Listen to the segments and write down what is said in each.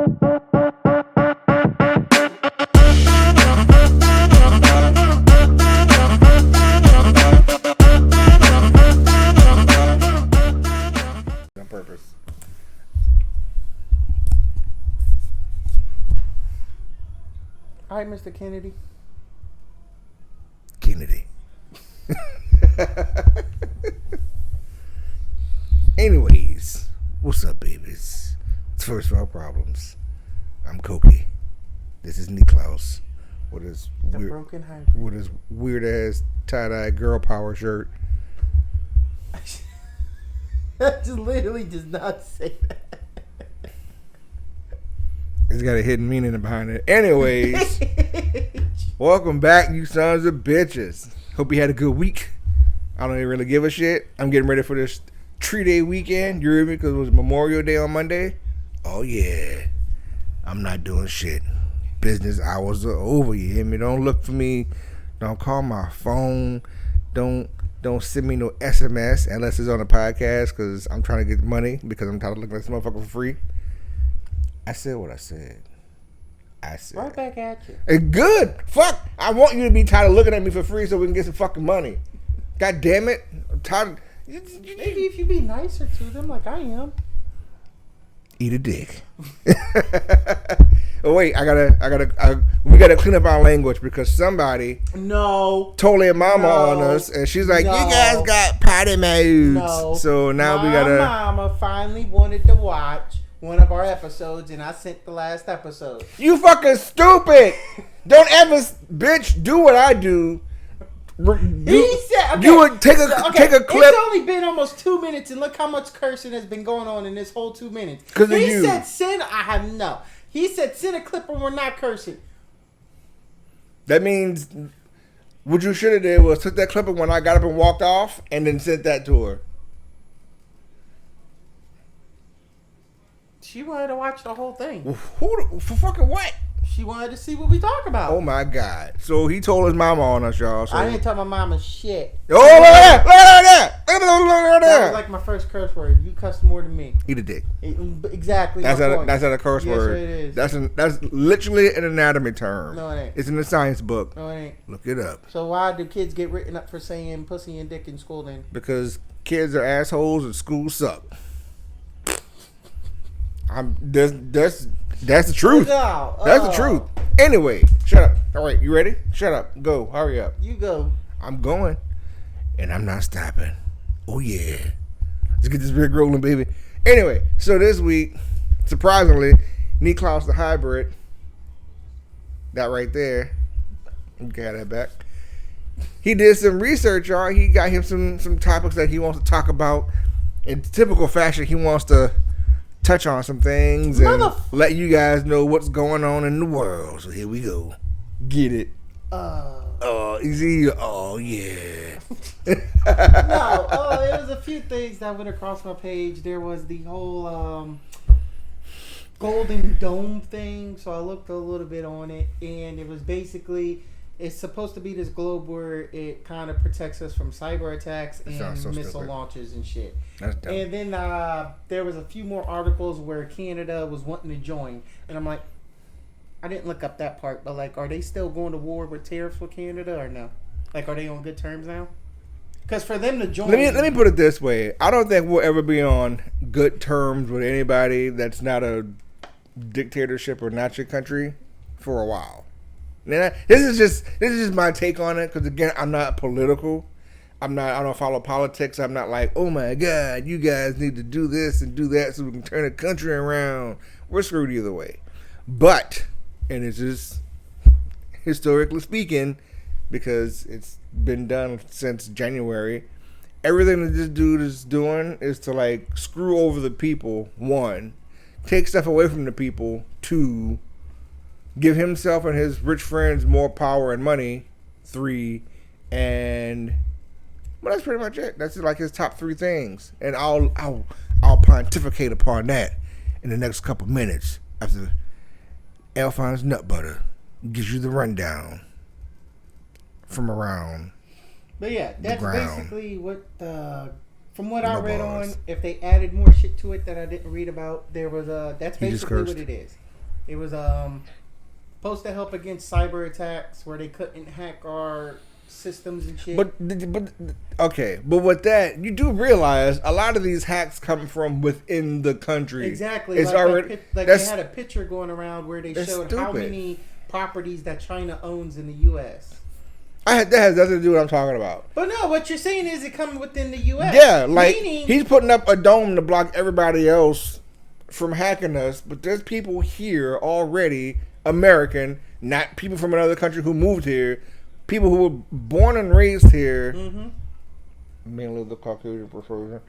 On purpose. All right, Mr. Kennedy. Kennedy. Anyways, what's up, babies? It's First World Problems. I'm Koki. This is Niklaus with his Broken hybrid. with his weird ass tie-dye girl power shirt. That just literally does not say that. It's got a hidden meaning behind it. Anyways, welcome back, you sons of bitches. Hope you had a good week. I don't even really give a shit. I'm getting ready for this 3-day weekend. You hear me? Because it was Memorial Day on Monday. Oh, yeah. I'm not doing shit. Business hours are over. You hear me? Don't look for me. Don't call my phone. Don't send me no SMS unless it's on a podcast because I'm trying to get money because I'm tired of looking at this motherfucker for free. I said what I said. Right back at you. It's good. Fuck. I want you to be tired of looking at me for free so we can get some fucking money. God damn it. I'm tired. Maybe if you be nicer to them like I am. Eat a dick. Oh wait, we gotta clean up our language because somebody told their mama on us and she's like, you guys got potty mouths. So now we gotta. My mama finally wanted to watch one of our episodes and I sent the last episode. You fucking stupid. Don't ever, bitch, do what I do. He said, okay, you would take a clip. It's only been almost 2 minutes, and look how much cursing has been going on in this whole 2 minutes. Because of you. He said send a clip and we're not cursing. That means what you should have did was took that clip when I got up and walked off, and then sent that to her. She wanted to watch the whole thing. For fucking what? She wanted to see what we talk about. Oh my God! So he told his mama on us, y'all. So. I didn't tell my mama shit. Oh, look at that! That was like my first curse word. You cussed more than me. Eat a dick. Exactly. That's not a curse word. Yes, it is. That's literally an anatomy term. No, it ain't. It's in the science book. No, it ain't. Look it up. So why do kids get written up for saying pussy and dick in school then? Because kids are assholes and schools suck. That's the truth. That's the truth. Anyway, shut up. All right, you ready? Shut up. Go. Hurry up. You go. I'm going, and I'm not stopping. Oh yeah. Let's get this big rolling, baby. Anyway, so this week, surprisingly, Niklaus the hybrid. That right there. Got that back. He did some research, y'all. He got him some topics that he wants to talk about. In typical fashion, he wants to touch on some things and let you guys know what's going on in the world. So here we go. Get it? Easy. Oh yeah. No. There was a few things that went across my page. There was the whole Golden Dome thing. So I looked a little bit on it, and it was basically it's supposed to be this globe where it kind of protects us from cyber attacks and missile launches and shit. That's dumb. And then there was a few more articles where Canada was wanting to join, and I'm like, I didn't look up that part, but like, are they still going to war with tariffs with Canada or no? Like, are they on good terms now? Because for them to join, let me put it this way: I don't think we'll ever be on good terms with anybody that's not a dictatorship or Nazi country for a while. Now, this is just my take on it because again, I'm not political. I don't follow politics. I'm not like, oh my God, you guys need to do this and do that so we can turn the country around. We're screwed either way. But, and it's just historically speaking, because it's been done since January, everything that this dude is doing is to like screw over the people, one, take stuff away from the people, two, give himself and his rich friends more power and money, three, and well, that's pretty much it. That's like his top three things, and I'll pontificate upon that in the next couple minutes after Alphonse Nut Butter gives you the rundown from around. But yeah, that's basically what from what I read bars. on. If they added more shit to it that I didn't read about, there was that's basically what it is. It was supposed to help against cyber attacks where they couldn't hack our systems and shit. But okay, but with that, you do realize a lot of these hacks come from within the country. Exactly. It's like already they had a picture going around where they showed how many properties that China owns in the U.S. That has nothing to do with what I'm talking about. But no, what you're saying is it comes within the U.S. Yeah, like he's putting up a dome to block everybody else from hacking us, but there's people here already, American, not people from another country who moved here, people who were born and raised here, mainly the Caucasian persuasion.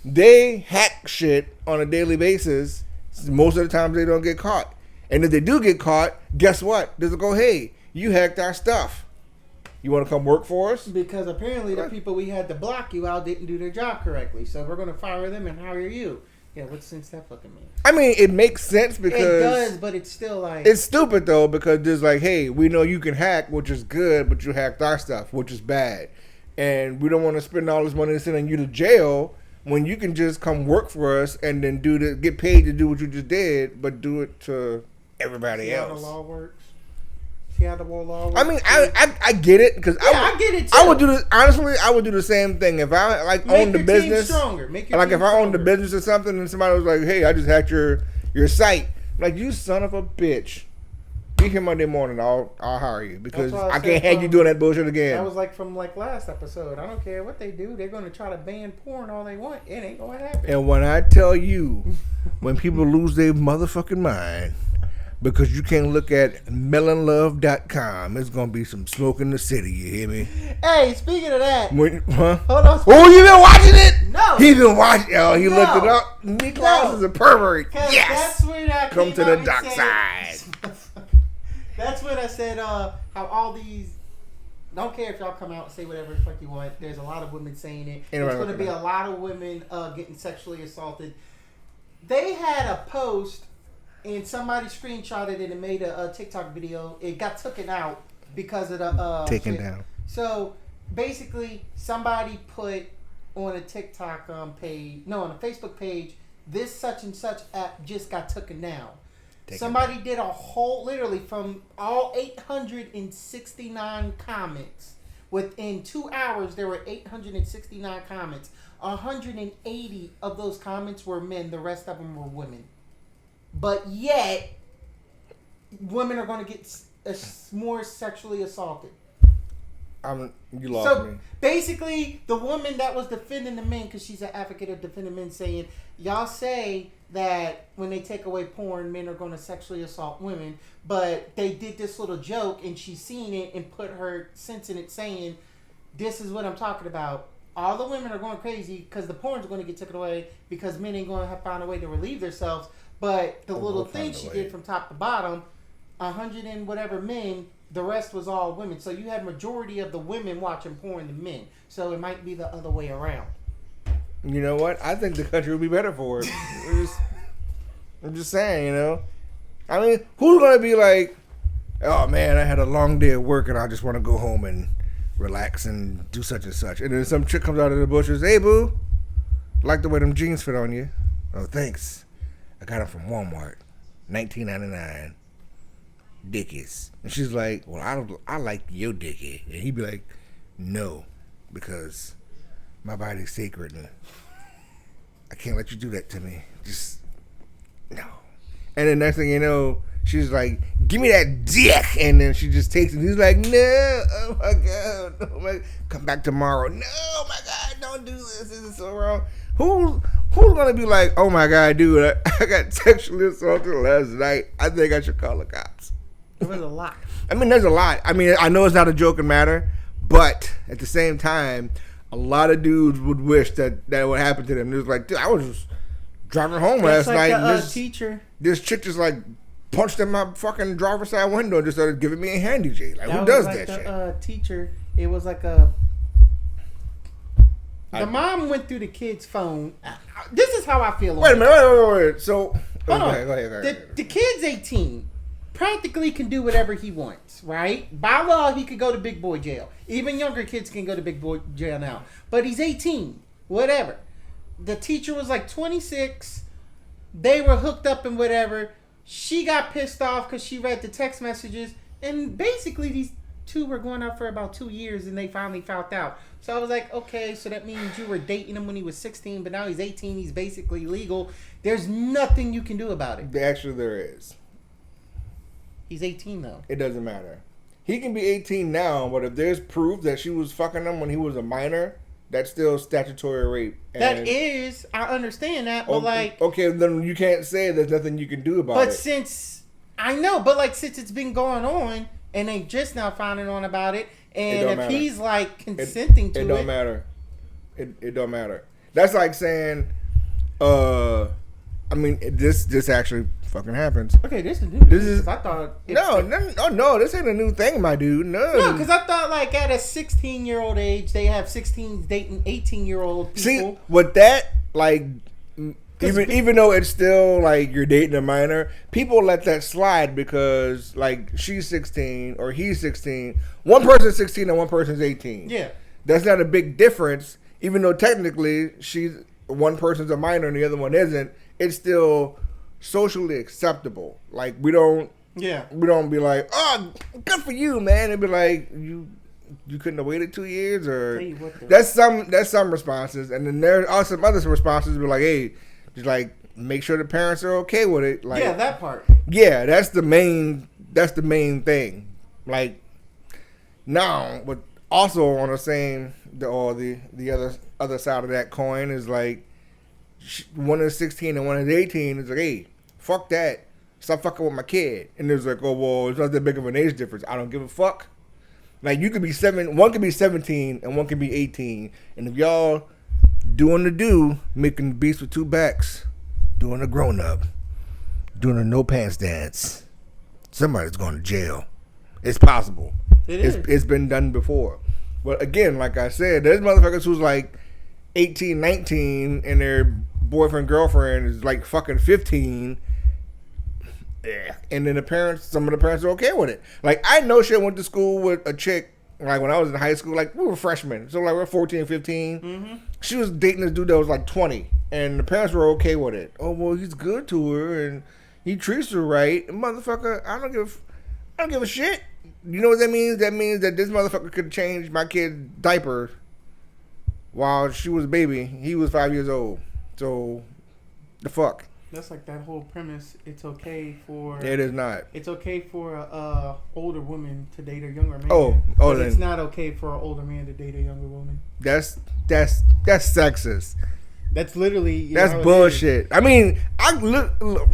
They hack shit on a daily basis. Most of the times they don't get caught. And if they do get caught, guess what? They'll go, hey, you hacked our stuff. You want to come work for us? Because apparently the people we had to block you out didn't do their job correctly. So we're going to fire them and hire you. Yeah, what sense that fucking mean? I mean, it makes sense because... It does, but it's still like... It's stupid, though, because there's like, hey, we know you can hack, which is good, but you hacked our stuff, which is bad. And we don't want to spend all this money sending you to jail when you can just come work for us and then get paid to do what you just did, but do it to everybody else. See how the law works? See how the law works? I mean, I get it because I get it too. I would do this honestly. I would do the same thing if I owned the business. Stronger. Make your like team if I owned stronger. the business or something, and somebody was like, "Hey, I just hacked your site." Like, you son of a bitch. Be here Monday morning. I'll hire you because I can't have you doing that bullshit again. That was like from last episode. I don't care what they do. They're going to try to ban porn all they want. It ain't going to happen. And when I tell you, when people lose their motherfucking mind because you can't look at melonlove.com, it's going to be some smoke in the city. You hear me? Hey, speaking of that. Hold on. Oh, you been watching it? No. He been watching. Oh, he looked it up. Niklaus is a pervert. Yes. That's when I come to the dark side. That's when I said how all these. Don't care if y'all come out and say whatever the fuck you want. There's a lot of women saying it. There's going to be a lot of women getting sexually assaulted. They had a post and somebody screenshotted it and made a TikTok video. It got taken out because of the taken down. So basically, somebody put on a TikTok page, no, on a Facebook page, this such and such app just got taken down. Somebody did a whole, literally from all 869 comments. Within 2 hours, there were 869 comments. 180 of those comments were men. The rest of them were women. But yet, women are going to get more sexually assaulted. You lost me. Basically, the woman that was defending the men, because she's an advocate of defending men, saying, y'all say that when they take away porn, men are going to sexually assault women, but they did this little joke, and she's seen it and put her sense in it, saying, this is what I'm talking about. All the women are going crazy because the porn's going to get taken away because men ain't going to have found a way to relieve themselves. But the little thing she did from top to bottom, 100 and whatever men, the rest was all women. So you had majority of the women watching porn than men. So it might be the other way around. You know what? I think the country would be better for it. I'm just saying, you know. I mean, who's going to be like, oh man, I had a long day at work and I just want to go home and relax and do such and such. And then some chick comes out of the bushes, hey boo, like the way them jeans fit on you. Oh, thanks. I got them from Walmart, $19.99. Dickies. And she's like, well, I like your dickie. And he'd be like, no, because my body's sacred and I can't let you do that to me. Just, no. And then next thing you know, she's like, give me that dick. And then she just takes it. He's like, no, oh my God. Oh my, come back tomorrow. No, oh my God, don't do this. This is so wrong. Who's going to be like, oh my God, dude, I got sexually assaulted last night. I think I should call the cops. There was a lot. I mean, there's a lot. I mean, I know it's not a joking matter, but at the same time, a lot of dudes would wish that would happen to them. It was like, dude, I was just driving home last night, and this chick just like punched in my fucking driver's side window and just started giving me a handy J. Like, who does that shit? Teacher, it was like the mom went through the kid's phone. This is how I feel. Wait a minute. Wait. So, go ahead. The kid's 18. Practically can do whatever he wants, right? By law, he could go to big boy jail. Even younger kids can go to big boy jail now. But he's 18. Whatever. The teacher was like 26. They were hooked up and whatever. She got pissed off because she read the text messages, and basically these two were going out for about 2 years, and they finally found out. So I was like, okay, so that means you were dating him when he was 16, but now he's 18. He's basically legal. There's nothing you can do about it. Actually, there is. He's 18 though. It doesn't matter. He can be 18 now, but if there's proof that she was fucking him when he was a minor, that's still statutory rape. And that is, I understand that, but okay, then you can't say there's nothing you can do about it. But since it's been going on, and they just now finding on about it, and if matter. He's like consenting to it, it don't matter. It don't matter. That's like saying, this actually fucking happens. Okay, this is new. I thought no, this ain't a new thing, my dude. No, because I thought like at a 16-year-old age, they have 16s dating 18-year-old people. See, with that, like, even though it's still like you're dating a minor, people let that slide because like she's 16 or he's 16. One person's 16 and one person's 18. Yeah, that's not a big difference. Even though technically one person's a minor and the other one isn't, it's still socially acceptable. Like we don't be like, oh, good for you, man. It'd be like you couldn't have waited 2 years, or that's some responses, and then there are some other responses be like, hey, just like make sure the parents are okay with it. Like, yeah, that part. Yeah, that's the main thing. Like now, but also on the other side of that coin is like, one is 16 and one is 18. It's like, hey, fuck that. Stop fucking with my kid. And it's like, oh, well, it's not that big of an age difference. I don't give a fuck. Like, you could be one could be 17 and one could be 18. And if y'all doing the making the beast with two backs, doing a grown up, doing a no pants dance, somebody's going to jail. It's possible. It's been done before. But again, like I said, there's motherfuckers who's like 18, 19, and their boyfriend, girlfriend is like fucking 15. Yeah. And then some of the parents are okay with it. Like, I know shit went to school with a chick, like when I was in high school, like we were freshmen. So like we're 14, 15. Mm-hmm. She was dating this dude that was like 20. And the parents were okay with it. Oh, well, he's good to her and he treats her right. And motherfucker, I don't give a shit. You know what that means? That means that this motherfucker could change my kid's diaper while she was a baby. He was 5 years old. So, the fuck? That's like that whole premise. It's okay for... It is not. It's okay for a older woman to date a younger man. But it's not okay for an older man to date a younger woman. That's sexist. That's literally... That's bullshit. I mean, look.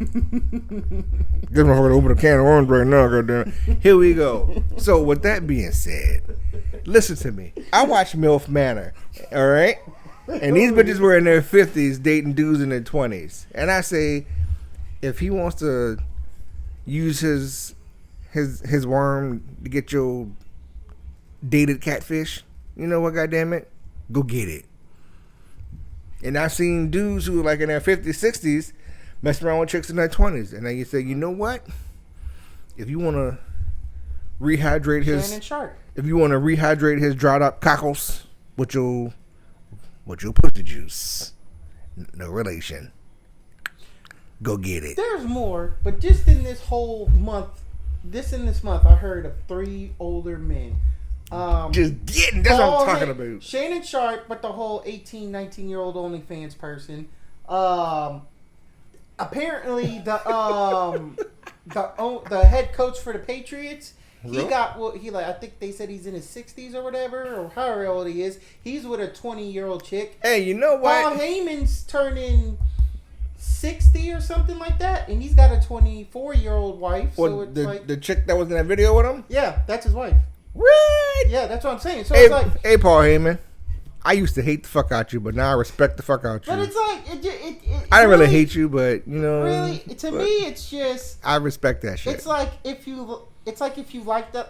This motherfucker open a can of worms right now, goddamn. Here we go. So, with that being said, listen to me. I watch MILF Manor, all right? And these bitches were in their 50s dating dudes in their 20s. And I say, if he wants to use his worm to get your dated catfish, you know what, goddamn it? Go get it. And I've seen dudes who like in their 50s, 60s messing around with chicks in their 20s. And then you say, you know what? If you want to rehydrate his dried up cockles with your pussy juice, no relation, go get it. There's more, but just in this month, I heard of 3 older men. Just getting, that's what I'm talking about. Shannon Sharp, but the whole 18, 19-year-old OnlyFans person. Apparently, the head coach for the Patriots, he got I think they said he's in his 60s or whatever, or however old he is. He's with a 20-year-old chick. Hey, you know what? Paul Heyman's turning 60 or something like that, and he's got a 24-year-old wife. Well, so the chick that was in that video with him? Yeah, that's his wife. What? Yeah, that's what I'm saying. So it's like, hey, Paul Heyman, I used to hate the fuck out you, but now I respect the fuck out you. But it's like, I didn't really hate you, but you know, really, to me, it's just I respect that shit. It's like if you like that,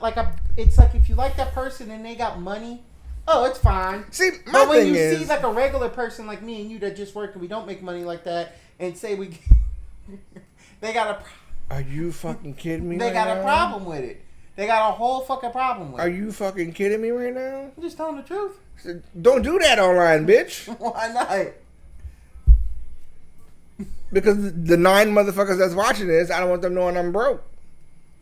it's like if you like that person and they got money, oh, it's fine. See, but when you see like a regular person like me and you that just work and we don't make money like that, and say they got a. Are you fucking kidding me? They got a problem with it. They got a whole fucking problem with it. Are you fucking kidding me right now? I'm just telling the truth. Don't do that online, bitch. Why not? Because the 9 motherfuckers that's watching this, I don't want them knowing I'm broke.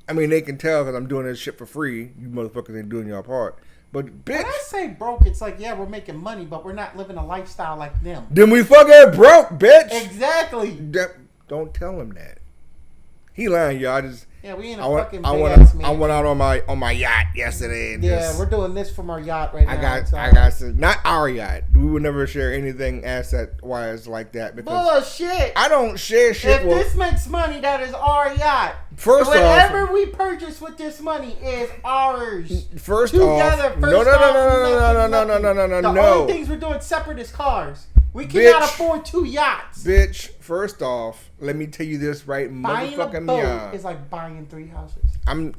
I mean, they can tell because I'm doing this shit for free. You motherfuckers ain't doing your part. But, bitch. When I say broke, it's like, yeah, we're making money, but we're not living a lifestyle like them. Then we fucking broke, bitch. Exactly. Don't tell him that. He lying, y'all. We in a I went out on my yacht yesterday. And we're doing this from our yacht right now. I got some, not our yacht. We would never share anything asset wise like that because bullshit. I don't share shit. If this makes money, that is our yacht. First whatever off, we purchase with this money is ours. First together. Off, no. The only things we're doing separate is cars. We cannot afford 2 yachts. Bitch, first off, let me tell you this right buying motherfucking a boat is like buying 3 houses.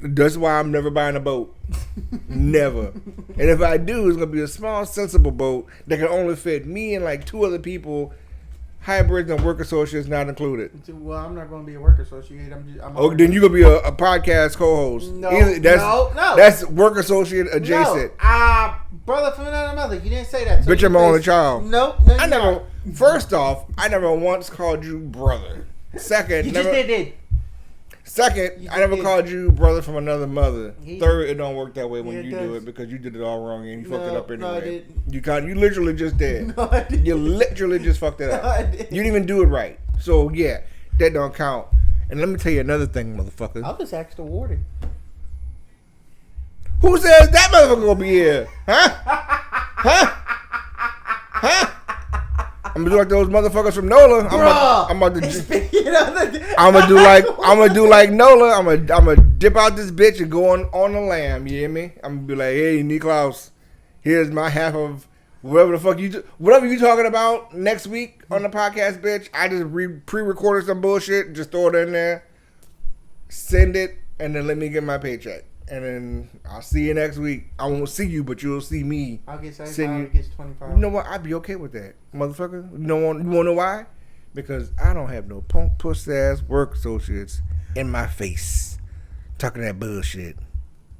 That's why I'm never buying a boat. Never. And if I do, it's going to be a small, sensible boat that can only fit me and like 2 other people. Hybrids and work associates not included. Well, I'm not going to be a work associate. Then you going to be a podcast co-host. No, no. That's work associate adjacent. No. Brother from another mother. You didn't say that. So bitch, I'm only child. Nope. First off, I never once called you brother. Second, you just did. Second, I never called you brother from another mother. Third, it don't work that way when you do it because you did it all wrong and you fucked it up anyway. No, I didn't. You literally just did. No, I didn't. You literally just fucked it up. No, I didn't. You didn't even do it right. So yeah, that don't count. And let me tell you another thing, motherfucker. I'll just ask the warden. Who says that motherfucker gonna be here? Huh? I'm gonna do like those motherfuckers from NOLA. I'm about to do like NOLA. I'm gonna dip out this bitch and go on the lam. You hear me? I'm gonna be like, hey, Niklaus, here's my half of whatever the fuck whatever you talking about next week on the podcast, bitch. I just pre-recorded some bullshit, just throw it in there, send it, and then let me get my paycheck. And then I'll see you next week. I won't see you, but you'll see me. I'll get 75. He gets 25. You know what? I'd be okay with that, motherfucker. You want to know why? Because I don't have no punk pussy ass work associates in my face talking that bullshit.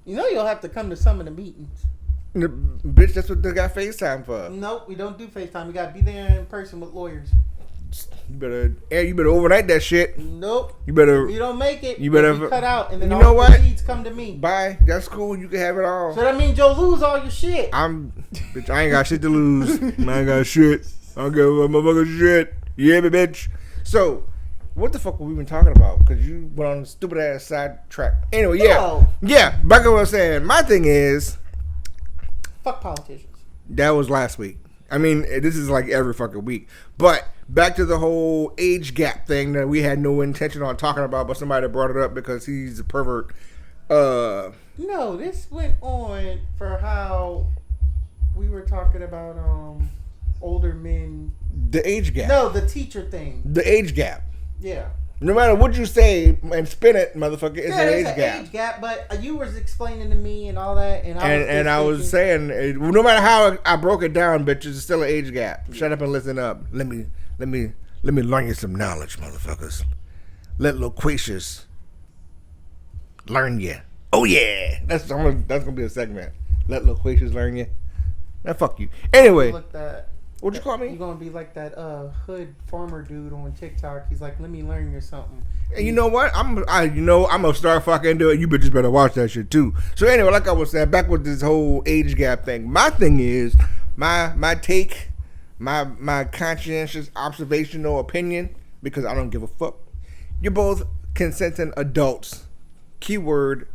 You know you'll have to come to some of the meetings. Bitch, that's what they got FaceTime for. Nope, we don't do FaceTime. We gotta be there in person with lawyers. You better overnight that shit. Nope. You better. If you don't make it, you better cut out, and then you all know the what? proceeds come to me. Bye. That's cool. You can have it all. So that means you'll lose all your shit. Bitch, I ain't got shit to lose. I ain't got shit. I don't give a motherfucking shit. You hear me, bitch? So, what the fuck were we been talking about? Because you went on a stupid ass sidetrack. Anyway, yeah. Back to what I was saying. My thing is, fuck politicians. That was last week. I mean, this is like every fucking week. But back to the whole age gap thing that we had no intention on talking about, but somebody brought it up because he's a pervert. No, this went on for how we were talking about older men. The age gap. No, the teacher thing. The age gap. Yeah. No matter what you say and spin it, motherfucker, it's an age gap. Age gap, but you was explaining to me and all that, and I was saying, no matter how I broke it down, bitch, it's still an age gap. Yeah. Shut up and listen up. Let me learn you some knowledge, motherfuckers. Let loquacious learn you. Oh yeah, that's gonna be a segment. Let loquacious learn you. Now fuck you. Anyway. What'd you call me? You're gonna be like that hood farmer dude on TikTok. He's like, "Let me learn you something." And you know what? I'm gonna start fucking doing it. You bitches better watch that shit too. So anyway, like I was saying, back with this whole age gap thing. My thing is, my take, my conscientious observational opinion, because I don't give a fuck. You're both consenting adults. Keyword,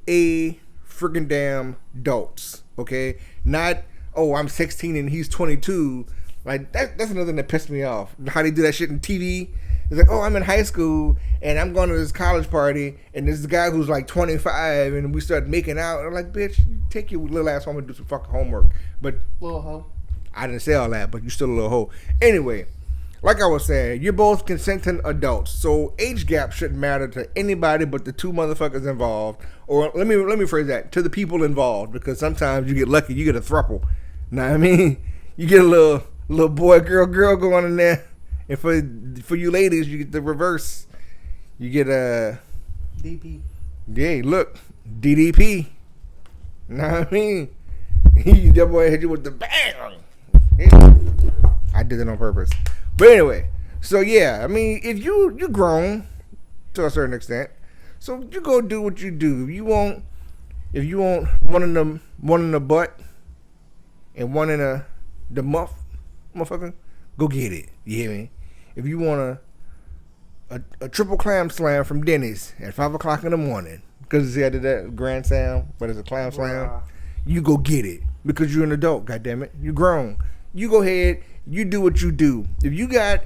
a friggin' damn adults. Okay, not. Oh, I'm 16 and he's 22. Like, that's another thing that pissed me off. How they do that shit in TV. It's like, oh, I'm in high school and I'm going to this college party and this guy who's like 25 and we start making out. And I'm like, bitch, take your little ass home and do some fucking homework. But little hoe. I didn't say all that, but you're still a little hoe. Anyway, like I was saying, you're both consenting adults. So age gap shouldn't matter to anybody but the two motherfuckers involved. Or let me phrase that, to the people involved, because sometimes you get lucky, you get a throuple. Know what I mean? You get a little boy, girl going in there. And for you ladies, you get the reverse. You get a DP. Yeah, look, DDP. Know what I mean? That boy hit you with the bang. I did it on purpose. But anyway, So yeah, I mean, if you grown to a certain extent, so you go do what you do. If you want one in the butt and one in the motherfucker, go get it. You hear me? If you want a triple clam slam from Denny's at 5:00 in the morning, because he had that Grand Slam, but it's a clam slam, you go get it because you're an adult. Goddammit, you grown. You go ahead. You do what you do. If you got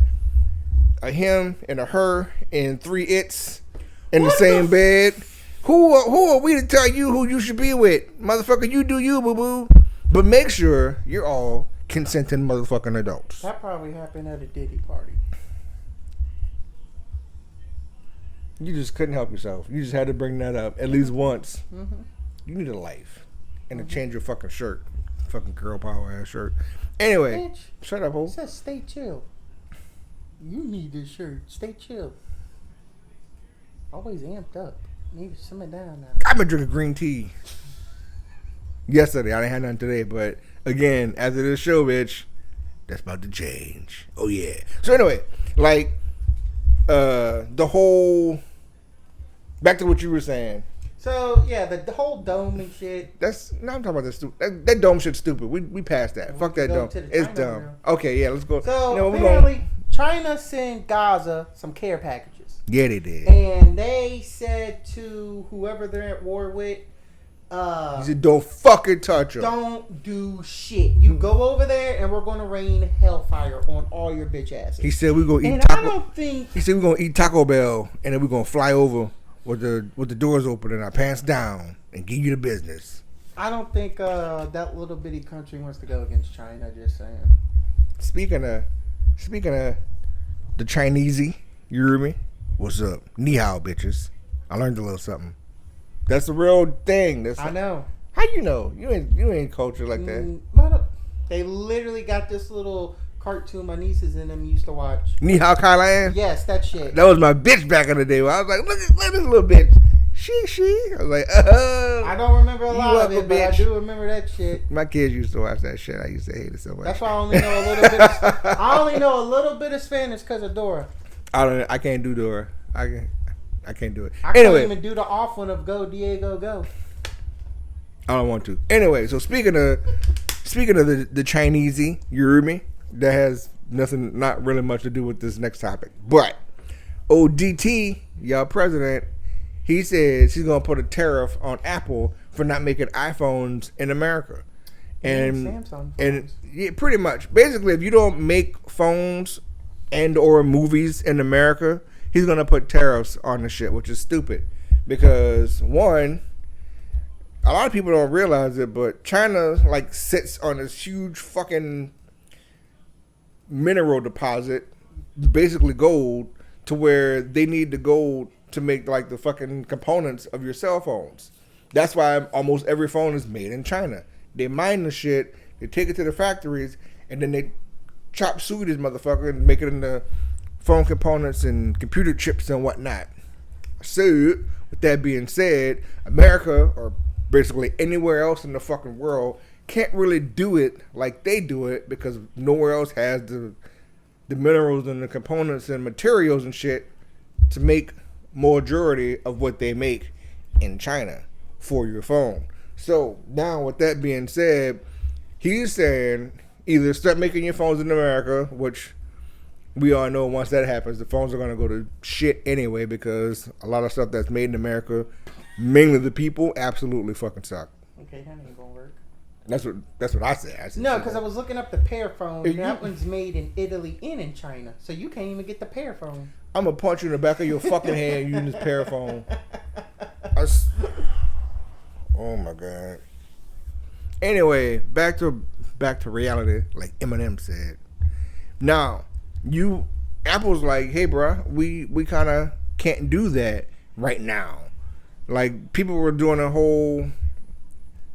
a him and a her and 3 its in the same bed, who are we to tell you who you should be with? Motherfucker, you do you, boo-boo. But make sure you're all consenting motherfucking adults. That probably happened at a Diddy party. You just couldn't help yourself. You just had to bring that up at least once. Mm-hmm. You need a life. And to change your fucking shirt. Fucking girl power ass shirt. Anyway, Bitch, shut up, ho. it says stay chill. You need this shirt. Stay chill. Always amped up. Need to simmer down now. I've been drinking green tea. Yesterday. I didn't have nothing today. But again, after this show, bitch, that's about to change. Oh, yeah. So anyway, like, the whole... Back to what you were saying. So, yeah, the whole dome and shit. I'm talking about this stupid. That dome shit's stupid. We passed that. Fuck that dome. It's dumb. Room. Okay, yeah, let's go. So, apparently, China sent Gaza some care packages. Yeah, they did. And they said to whoever they're at war with, he said, don't fucking touch them. Don't do shit. You go over there and we're going to rain hellfire on all your bitch asses. He said we're going to eat He said we're going to eat Taco Bell and then we're going to fly over with the doors open and our pants down and give you the business. I don't think that little bitty country wants to go against China, just saying. Speaking of the Chinesey, you hear me? What's up? Ni hao, bitches. I learned a little something. That's the real thing. I know. How you know? You ain't culture like that. They literally got this little cartoon my nieces and them used to watch. Ni hao Kai Lan? Yes, that shit. That was my bitch back in the day. I was like, look at this little bitch. She. I was like, I don't remember a lot of it, but bitch. I do remember that shit. My kids used to watch that shit. I used to hate it so much. That's why I only know a little bit. I only know a little bit of Spanish because of Dora. I can't do Dora. I can't do it. I can't even do the off one of Go Diego Go. I don't want to. Anyway, so speaking of the Chinesey, you hear me? That has not really much to do with this next topic. But ODT, y'all president, he says he's gonna put a tariff on Apple for not making iPhones in America. And Samsung phones. And yeah, pretty much. Basically, if you don't make phones and or movies in America, he's gonna put tariffs on the shit, which is stupid. Because one, a lot of people don't realize it, but China like sits on this huge fucking mineral deposit, basically gold, to where they need the gold to make like the fucking components of your cell phones. That's why almost every phone is made in China. They mine the shit, they take it to the factories, and then they chop suey this motherfucker and make it into phone components and computer chips and whatnot. So, with that being said, America, or basically anywhere else in the fucking world, can't really do it like they do it because nowhere else has the minerals and the components and materials and shit to make majority of what they make in China for your phone. So now with that being said, he's saying either start making your phones in America, which we all know once that happens, the phones are going to go to shit anyway because a lot of stuff that's made in America, mainly the people, absolutely fucking suck. Okay, that ain't going to work. That's what I said. No, because I was looking up the Pear phone. And that one's made in Italy and in China. So you can't even get the Pear phone. I'm going to punch you in the back of your fucking head using this Pear phone. Oh my God. Anyway, back to reality, like Eminem said. Now, Apple's like, hey, bro, we kind of can't do that right now. Like, people were doing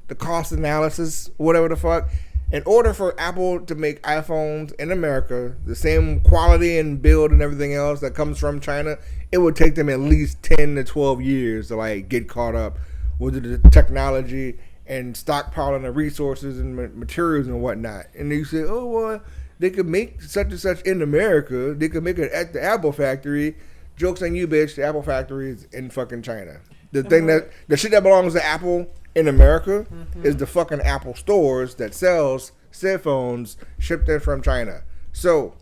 the cost analysis, whatever the fuck. In order for Apple to make iPhones in America, the same quality and build and everything else that comes from China, it would take them at least 10 to 12 years to like get caught up with the technology and stockpiling the resources and materials and whatnot. And you say, oh, well, they could make such and such in America. They could make it at the Apple factory. Joke's on you, bitch. The Apple factory is in fucking China. The shit that belongs to Apple in America is the fucking Apple stores that sells cell phones shipped in from China. So,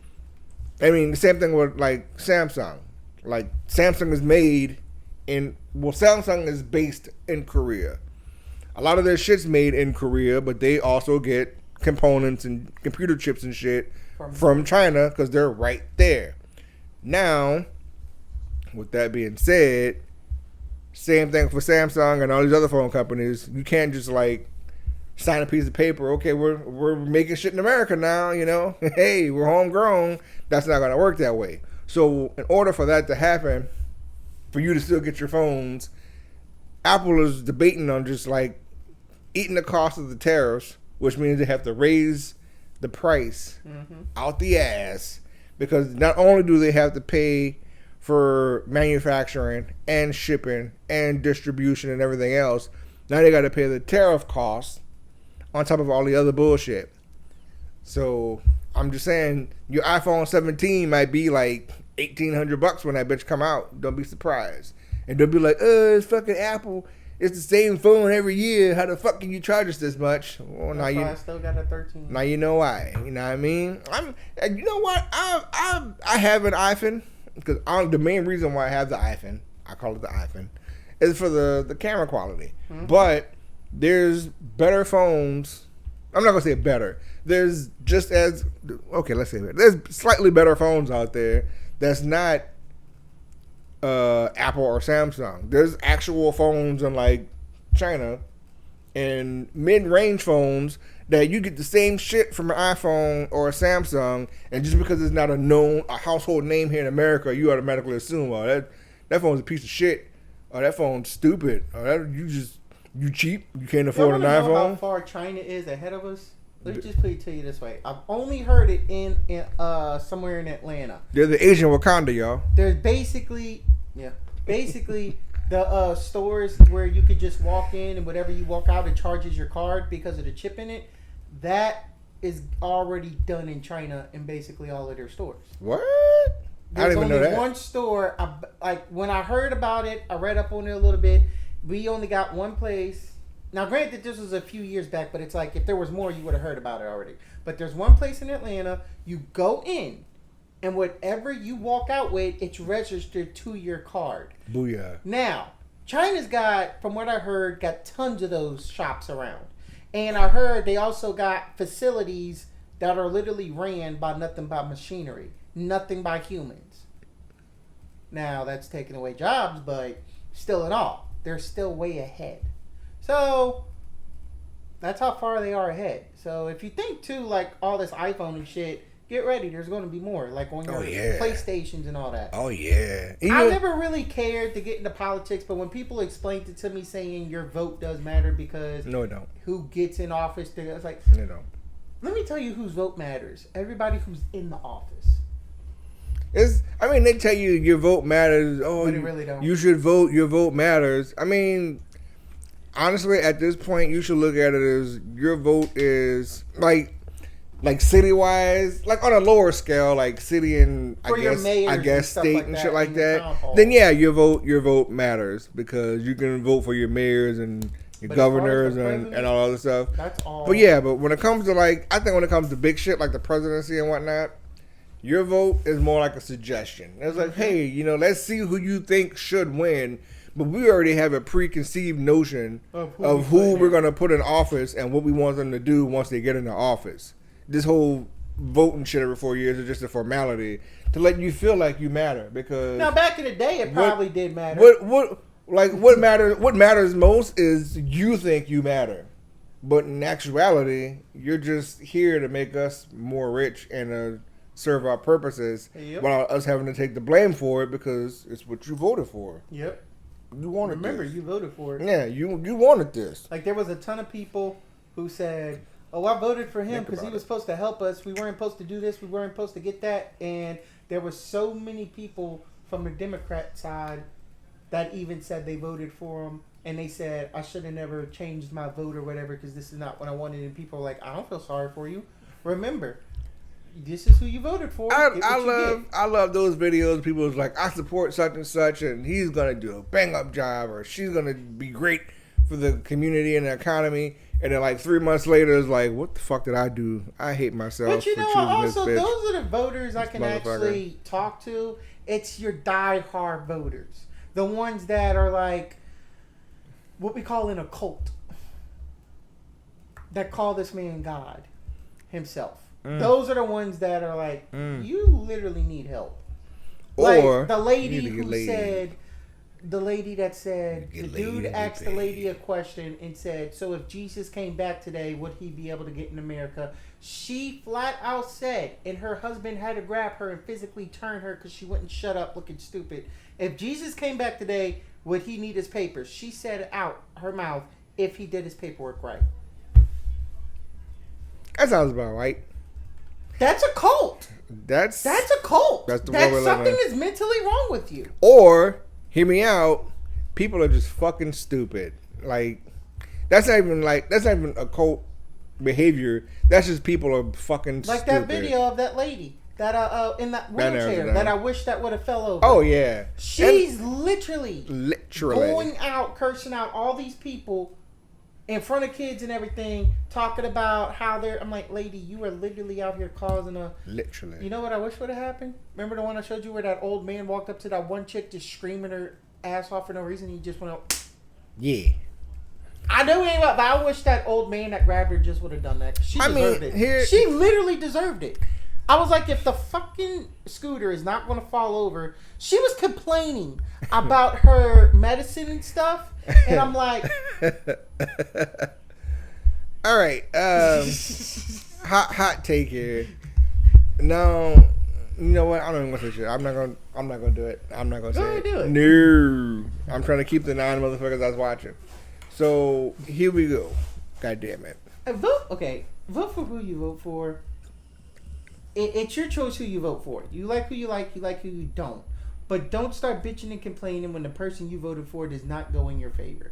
I mean, the same thing with like Samsung. Like Samsung is made Samsung is based in Korea. A lot of their shit's made in Korea, but they also get components and computer chips and shit from China because they're right there. Now, with that being said, same thing for Samsung and all these other phone companies. You can't just like sign a piece of paper. Okay, we're making shit in America now. You know, hey, we're homegrown. That's not gonna work that way. So, in order for that to happen, for you to still get your phones, Apple is debating on just like eating the cost of the tariffs, which means they have to raise the price out the ass, because not only do they have to pay for manufacturing and shipping and distribution and everything else, now they got to pay the tariff costs on top of all the other bullshit. So I'm just saying, your iPhone 17 might be like $1,800 when that bitch come out. Don't be surprised. And don't be like, it's fucking Apple. It's the same phone every year. How the fuck can you charge us this much? Well, now I still got a 13. Now you know why. You know what I mean? You know what? I have an iPhone because the main reason why I have the iPhone, I call it the iPhone, is for the camera quality. But there's better phones. I'm not gonna say better. There's just as let's say there's slightly better phones out there that's not Apple or Samsung. There's actual phones in like China and mid-range phones that you get the same shit from an iPhone or a Samsung, and just because it's not a household name here in America, you automatically assume, oh, that phone's a piece of shit, or that phone's stupid, or you cheap, you can't afford an iPhone. Know how far China is ahead of us? Let me just put it to you this way. I've only heard it in somewhere in Atlanta. They're the Asian Wakanda, y'all. There's basically the stores where you could just walk in and whatever you walk out, it charges your card because of the chip in it. That is already done in China in basically all of their stores. What? There's only one store. When I heard about it, I read up on it a little bit. We only got one place. Now, granted, this was a few years back, but it's like if there was more, you would have heard about it already. But there's one place in Atlanta. You go in, and whatever you walk out with, it's registered to your card. Booyah. Now, China's got, from what I heard, got tons of those shops around. And I heard they also got facilities that are literally ran by nothing but machinery. Nothing by humans. Now, that's taking away jobs, but still in all, they're still way ahead. So, that's how far they are ahead. So, if you think, too, like, all this iPhone and shit, get ready. There's going to be more. Like, on your PlayStations and all that. Oh, yeah. I never really cared to get into politics, but when people explained it to me saying your vote does matter because... No, it don't. Who gets in office, it's like... It don't. Let me tell you whose vote matters. Everybody who's in the office. They tell you your vote matters. Oh, but it really don't. You should vote. Your vote matters. I mean... Honestly, at this point, you should look at it as your vote is like city-wise, like on a lower scale, like city and I guess state and shit like that. Then yeah, your vote matters because you can vote for your mayors and your governors and all other stuff. That's all. But when it comes to I think when it comes to big shit like the presidency and whatnot, your vote is more like a suggestion. It's like, hey, let's see who you think should win. But we already have a preconceived notion of who we're going to put in office and what we want them to do once they get into office. This whole voting shit every 4 years is just a formality to let you feel like you matter. Because now, back in the day, it probably did matter. What matters most is you think you matter. But in actuality, you're just here to make us more rich and serve our purposes without us having to take the blame for it because it's what you voted for. Yep. You wanted Remember, this. you voted for it. Yeah, you wanted this. Like, there was a ton of people who said, oh, I voted for him because he was supposed to help us. We weren't supposed to do this. We weren't supposed to get that. And there were so many people from the Democrat side that even said they voted for him. And they said, I should have never changed my vote or whatever because this is not what I wanted. And people were like, I don't feel sorry for you. Remember, this is who you voted for. I love those videos. People is like, I support such and such, and he's gonna do a bang up job, or she's gonna be great for the community and the economy. And then like 3 months later, it's like, what the fuck did I do? I hate myself. But you know, also this bitch. those are the voters I can actually talk to. It's your die-hard voters, the ones that are like what we call in a cult, that call this man God himself. Those are the ones that are like, you literally need help. Or like the lady who said, the lady that said, the dude asked the lady a question and said, so if Jesus came back today, would he be able to get in America? She flat out said, and her husband had to grab her and physically turn her because she wouldn't shut up looking stupid. If Jesus came back today, would he need his papers? She said out her mouth, if he did his paperwork right. That sounds about right. That's a cult. That's a cult. That's the That's something is mentally wrong with you. Or, hear me out, people are just fucking stupid. Like, that's not even a cult behavior. That's just people are fucking like stupid. That video of that lady that in that wheelchair that I wish that would have fell over. Oh yeah. She's literally going out cursing out all these people in front of kids and everything, talking about how they're. I'm like, lady, you are literally out here causing a. Literally. You know what I wish would have happened? Remember the one I showed you where that old man walked up to that one chick just screaming her ass off for no reason? He just went out. Yeah. I know he ain't, but I wish that old man that grabbed her just would have done that. She deserved it. She literally deserved it. I was like, if the fucking scooter is not going to fall over, she was complaining about her medicine and stuff, and I'm like, all right, hot take here. No, you know what? I don't even want to say shit. I'm not gonna do it. I'm not gonna say it. Do it. No, I'm trying to keep the 9 motherfuckers I was watching. So here we go. God damn it. Vote for who you vote for. It's your choice who you vote for. You like who you like who you don't. But don't start bitching and complaining when the person you voted for does not go in your favor.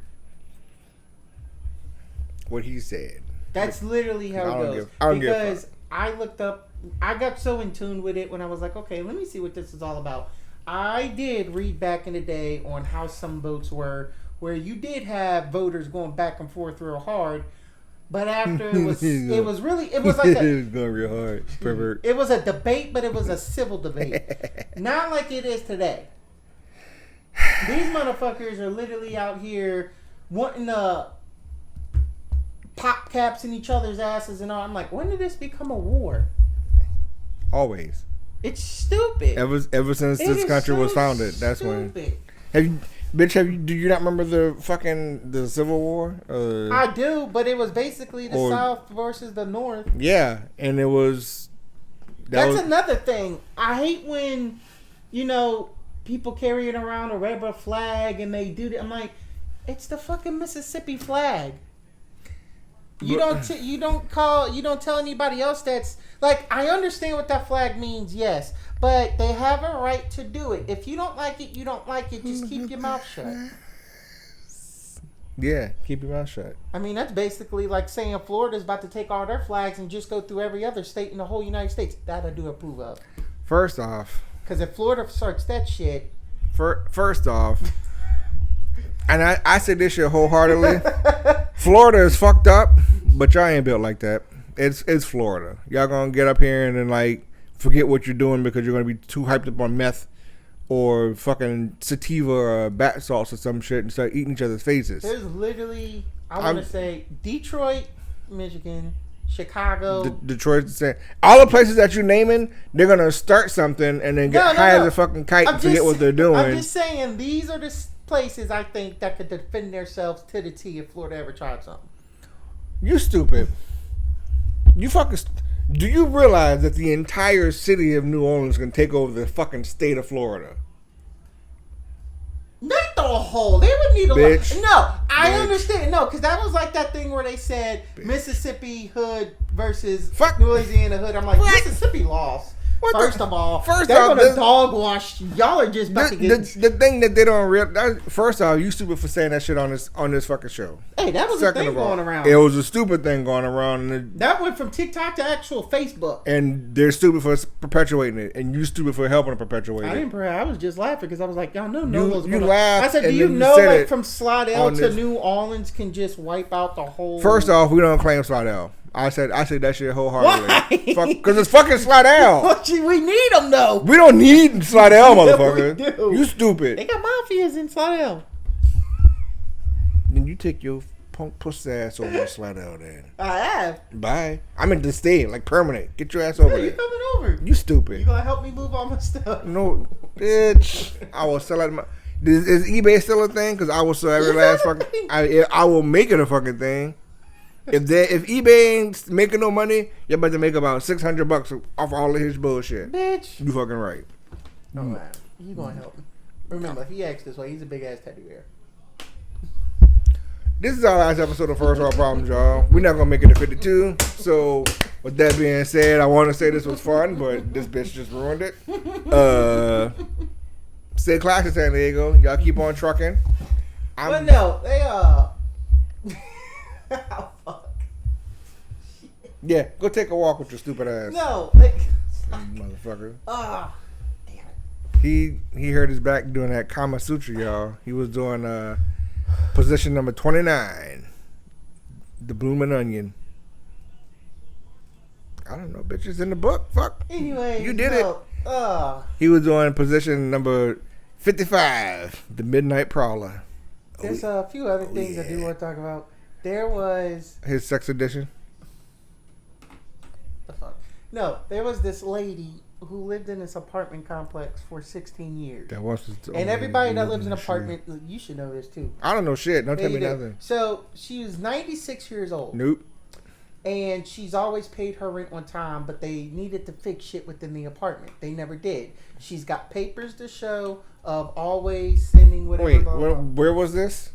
What he said. That's literally how it goes. Because I looked up, I got so in tune with it when I was like, okay, let me see what this is all about. I did read back in the day on how some votes were, where you did have voters going back and forth real hard. But after it was like it was going real hard. Pervert. It was a debate, but it was a civil debate, not like it is today. These motherfuckers are literally out here wanting to pop caps in each other's asses and all. I'm like, when did this become a war? Always. It's stupid. Ever since this country was founded, that's when. Do you not remember the Civil War? I do, but it was basically the South versus the North. Yeah, and it was. That's another thing. I hate when, people carrying around a rebel flag and they do that. I'm like, it's the fucking Mississippi flag. You don't tell anybody else that's like. I understand what that flag means, yes. But they have a right to do it. If you don't like it, you don't like it. Just keep your mouth shut. Yeah, keep your mouth shut. I mean, that's basically like saying Florida's about to take all their flags and just go through every other state in the whole United States. That I do approve of. First off. Because if Florida starts that shit. First off. And I say this shit wholeheartedly. Florida is fucked up, but y'all ain't built like that. It's Florida. Y'all gonna get up here and then forget what you're doing because you're going to be too hyped up on meth or fucking sativa or bath salts or some shit and start eating each other's faces. There's literally, I want to say, Detroit, Michigan, Chicago. Detroit, all the places that you're naming, they're going to start something and then get high as a fucking kite and forget what they're doing. I'm just saying, these are the places I think that could defend themselves to the T if Florida ever tried something. You stupid. You fucking... Do you realize that the entire city of New Orleans can take over the fucking state of Florida? Not the whole. They would need a Bitch. lot. No, I understand. No, because that was like that thing where they said Mississippi hood versus Louisiana hood. I'm like, Mississippi lost. First of all, they're going to dog wash. Y'all are just about to get... The thing that they don't realize... First off, you stupid for saying that shit on this fucking show. Hey, Hey, that was a thing going around. It was a stupid thing going around. That went from TikTok to actual Facebook. And they're stupid for perpetuating it, and you stupid for helping to perpetuate it. I was just laughing because I was like, y'all know you laughed. I said, do you know like from Slidell to New Orleans can just wipe out the whole. First off, we don't claim Slidell. I said that shit wholeheartedly. Why? Because it's fucking Slidell. We need them though. We don't need Slidell, motherfucker. You stupid. They got mafias in Slidell. Then you take your punk pussy ass over to Slidell then. I have. Bye. I'm in the state, like permanent. Get your ass over there. You coming over? You stupid. You gonna help me move all my stuff? No, bitch. I will sell it. Is eBay still a thing? Because I will sell every last fucking. I will make it a fucking thing. If eBay ain't making no money, you're about to make about $600 off all of his bullshit. Bitch. You fucking right. Oh man, you gonna help me? Remember, he acts this way. He's a big ass teddy bear. This is our last episode of First World Problems, y'all. We're not gonna make it to 52. So, with that being said, I want to say this was fun, but this bitch just ruined it. Stay classy, San Diego. Y'all keep on trucking. But no, they oh, fuck. Yeah, go take a walk with your stupid ass. No, they, motherfucker. Damn it. He hurt his back doing that Kama Sutra, y'all. He was doing position number 29, the blooming onion. I don't know, bitch. It's in the book. Fuck. Anyway, you did it. He was doing position number 55, the midnight prowler. There's a few other things I do want to talk about. There was his sex edition. The fuck? No, there was this lady who lived in this apartment complex for 16 years. That was and everybody that lives in an apartment, you should know this too. I don't know shit. Don't tell me nothing. So she was 96 years old. Nope. And she's always paid her rent on time, but they needed to fix shit within the apartment. They never did. She's got papers to show of always sending whatever. Wait, where was this?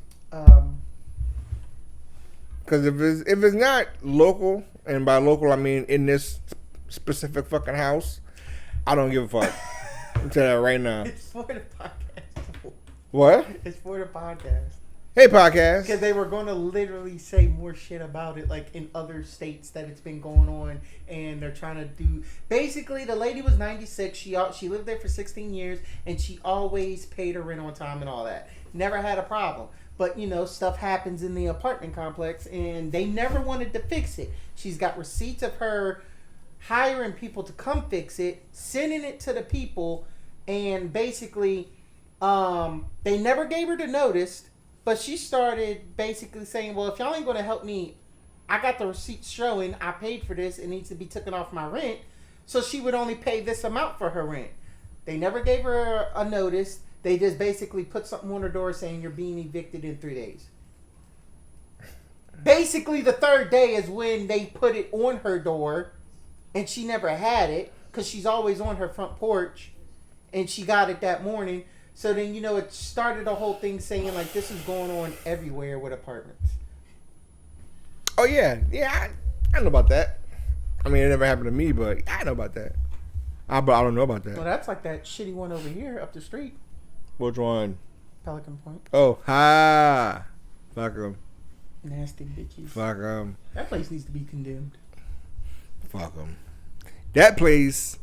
Because if it's not local, and by local I mean in this specific fucking house, I don't give a fuck. I'm telling you that right now. It's for the podcast. What? It's for the podcast. Hey, podcast. Because they were going to literally say more shit about it, like in other states that it's been going on, and they're trying to do. Basically, the lady was 96. She lived there for 16 years, and she always paid her rent on time and all that. Never had a problem. But, stuff happens in the apartment complex, and they never wanted to fix it. She's got receipts of her hiring people to come fix it, sending it to the people, and basically, they never gave her the notice. But she started basically saying, well, if y'all ain't going to help me, I got the receipts showing I paid for this. It needs to be taken off my rent. So she would only pay this amount for her rent. They never gave her a notice. They just basically put something on her door saying you're being evicted in 3 days. Basically, the third day is when they put it on her door. And she never had it because she's always on her front porch. And she got it that morning. So then, it started a whole thing saying, like, this is going on everywhere with apartments. Oh, yeah. Yeah, I know about that. I mean, it never happened to me, but I know about that. But I don't know about that. Well, that's like that shitty one over here up the street. Which one? Pelican Point. Oh, ha. Fuck them. Nasty bitches. Fuck them. That place needs to be condemned. Fuck them. That place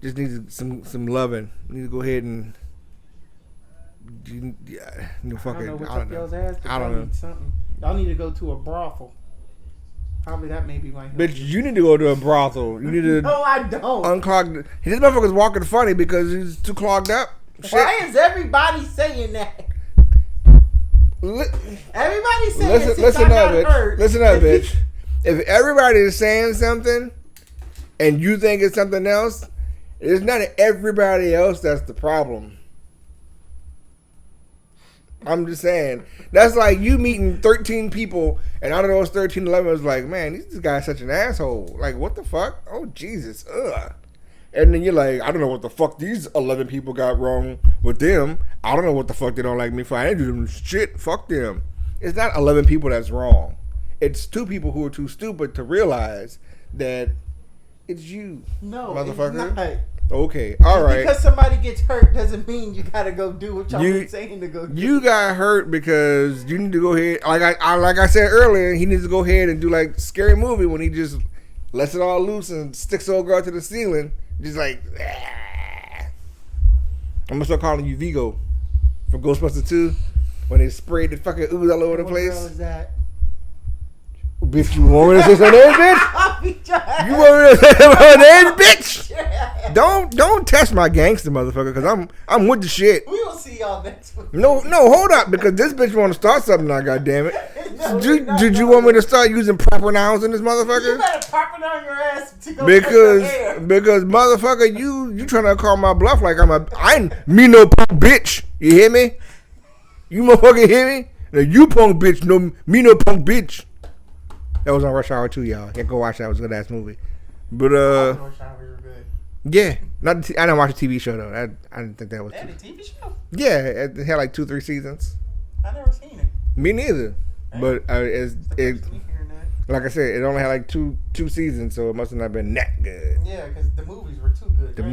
just needs some loving. You need to go ahead and... fucking, I don't know what's up y'all's ass. I don't know. Something. Y'all need to go to a brothel. Probably that maybe might help. Bitch, you need to go to a brothel. You need to. No, I don't. Unclog. This motherfucker's walking funny because he's too clogged up. Why is everybody saying that? Everybody's saying that. Listen up, bitch. Listen up, bitch. If everybody is saying something and you think it's something else, it's not everybody else that's the problem. I'm just saying. That's like you meeting 13 people, and out of those 13, 11 was like, man, this guy's such an asshole. Like, what the fuck? Oh, Jesus. Ugh. And then you're like, I don't know what the fuck these 11 people got wrong with them. I don't know what the fuck they don't like me for. I didn't do them shit. Fuck them. It's not 11 people that's wrong. It's 2 people who are too stupid to realize that it's you, no, motherfucker. It's not. Okay, all right. Because somebody gets hurt doesn't mean you gotta go do what y'all been saying to go do. You got hurt because you need to go ahead. Like I said earlier, he needs to go ahead and do like Scary Movie when he just lets it all loose and sticks the old girl to the ceiling. Just like, ah. I'm gonna start calling you Vigo from Ghostbusters 2 when they sprayed the fucking ooze all over the place. What girl is that? Bitch, you want me to say her name, bitch? You want me to say her name, bitch? Don't test my gangster, motherfucker, because I'm with the shit. We will see y'all next week. No, hold up, because this bitch want to start something now, goddammit. Did you want me to start using proper nouns in this motherfucker? You better pop it on your ass to go because motherfucker, you trying to call my bluff like I ain't me no punk bitch. You hear me? You motherfucker hear me? Now you punk bitch, no me no punk bitch. That was on Rush Hour 2, y'all. Yeah, go watch that. It was a good ass movie. But Rush Hour were good. Yeah, I didn't watch the TV show though. I didn't think that was. They had a TV show? Yeah, it had like 2-3 seasons. I never seen it. Me neither. But like I said, it only had like two seasons, so it must have not been that good. Yeah, because the movies were too good. The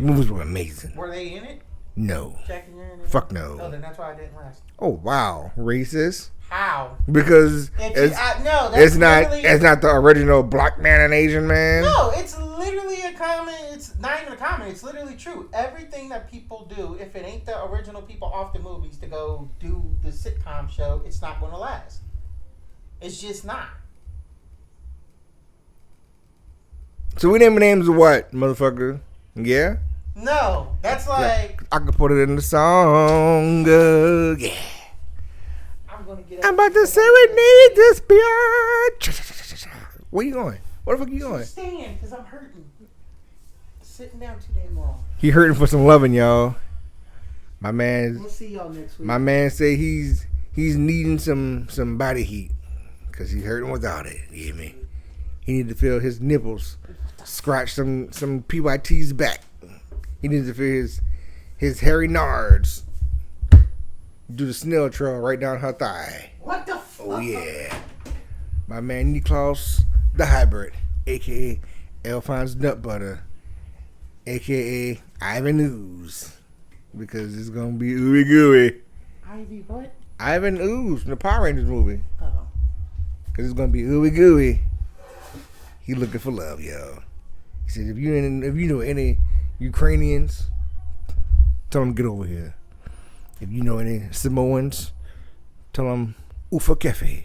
movies were amazing. Were they in it? No. Jackie in it? Fuck no. Oh, then that's why I didn't last. Oh wow, racist. How? Because it's not the original black man and Asian man. No, it's literally a comment. It's not even a comment. It's literally true. Everything that people do, if it ain't the original people off the movies to go do the sitcom show, it's not going to last. It's just not. So we name names of what, motherfucker? Yeah? No, that's like... I could put it in the song. Yeah. I'm about to say we need this bitch. Where you going? Where the fuck you going? Stand, because I'm hurting. Sitting down too damn long. He hurting for some loving, y'all. My man... We'll see y'all next week. My man say he's needing some body heat. Because he's hurting without it. You hear me? He need to feel his nipples scratch some PYT's back. He needs to feel his hairy nards do the snail trail right down her thigh. What the fuck? Oh yeah. My man Niklaus the hybrid, aka Alphonse Nut Butter, aka Ivan Ooze. Because it's gonna be ooey gooey. Ivy what? Ivan Ooze from the Power Rangers movie. Oh. Because it's gonna be ooey gooey. He looking for love, yo. He said, if you know any Ukrainians, tell them to get over here. If you know any Samoans, tell them Ufa Kefe.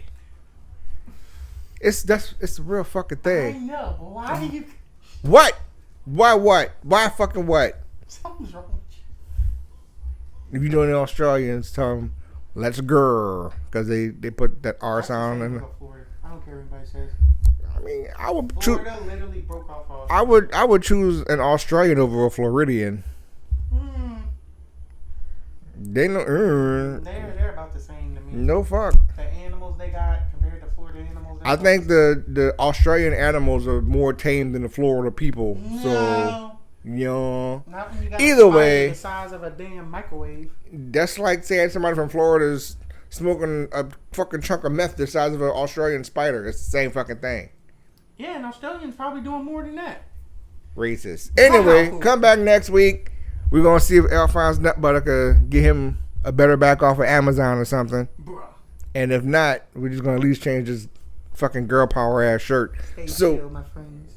It's a real fucking thing. I know, but why do you... What? Why what? Why fucking what? Something's wrong with you. If you know any Australians, tell them, let's grrr. Because they put that R sound in it. I don't care what anybody says. I mean, I would choose. Florida literally broke off Australia. I would choose an Australian over a Floridian. They know. They're about the same to me. No fuck. The animals they got compared to Florida animals. I think the Australian animals are more tame than the Florida people. No. So, Not when you got either way, the size of a damn microwave. That's like saying somebody from Florida is smoking a fucking chunk of meth the size of an Australian spider. It's the same fucking thing. Yeah, and Australians probably doing more than that. Racist. Anyway, come back next week. We're going to see if Alphonse Nut Butter could get him a better back off of Amazon or something. Bruh. And if not, we're just going to at least change his fucking girl power ass shirt. Stay chill, my friends.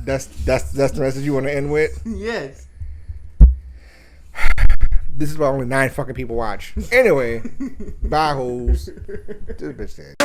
That's the message you want to end with? Yes. This is why only 9 fucking people watch. Anyway, bye hoes. This bitch said.